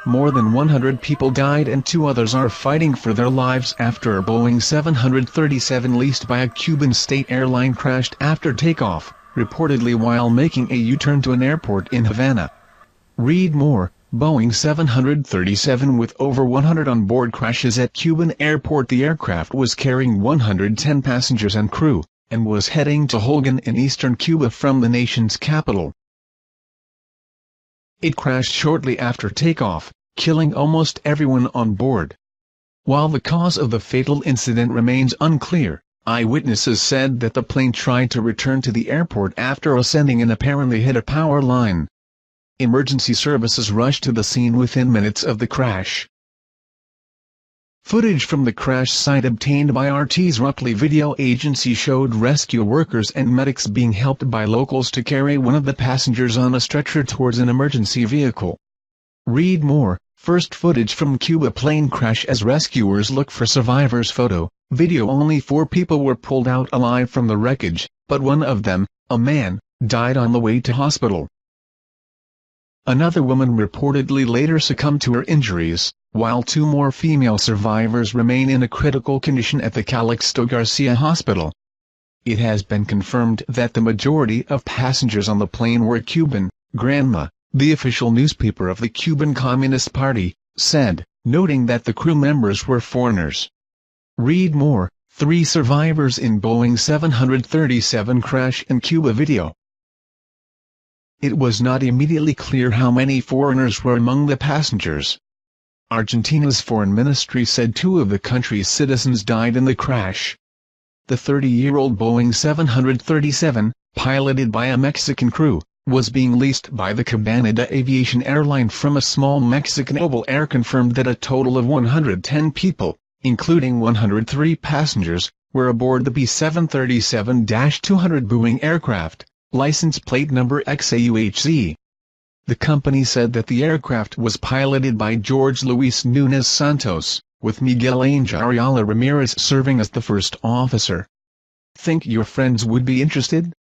More than 100 people died and 2 others are fighting for their lives after a Boeing 737 leased by a Cuban state airline crashed after takeoff, reportedly while making a U-turn to an airport in Havana. Read more. Boeing 737 with over 100 on board crashes at Cuban airport. The aircraft was carrying 110 passengers and crew, and was heading to Holguin in eastern Cuba from the nation's capital. It crashed shortly after takeoff, killing almost everyone on board. While the cause of the fatal incident remains unclear, eyewitnesses said that the plane tried to return to the airport after ascending and apparently hit a power line. Emergency services rushed to the scene within minutes of the crash. Footage from the crash site obtained by RT's Ripley video agency showed rescue workers and medics being helped by locals to carry one of the passengers on a stretcher towards an emergency vehicle. Read more. First footage from Cuba plane crash as rescuers look for survivors. Photo, video. Only 4 people were pulled out alive from the wreckage, but one of them, a man, died on the way to hospital. Another woman reportedly later succumbed to her injuries, while 2 more female survivors remain in a critical condition at the Calixto Garcia Hospital. It has been confirmed that the majority of passengers on the plane were Cuban. Granma, the official newspaper of the Cuban Communist Party, said, noting that the crew members were foreigners. Read more. 3 survivors in Boeing 737 crash in Cuba. Video. It was not immediately clear how many foreigners were among the passengers. Argentina's foreign ministry said 2 of the country's citizens died in the crash. The 30-year-old Boeing 737, piloted by a Mexican crew, was being leased by the Cubanita aviation airline from a small Mexican Mobile Air. Confirmed that a total of 110 people, including 103 passengers, were aboard the B-737-200 Boeing aircraft, license plate number XAUHZ. The company said that the aircraft was piloted by Jorge Luis Núñez Santos, with Miguel Ángel Ayala Ramirez serving as the first officer. Think your friends would be interested?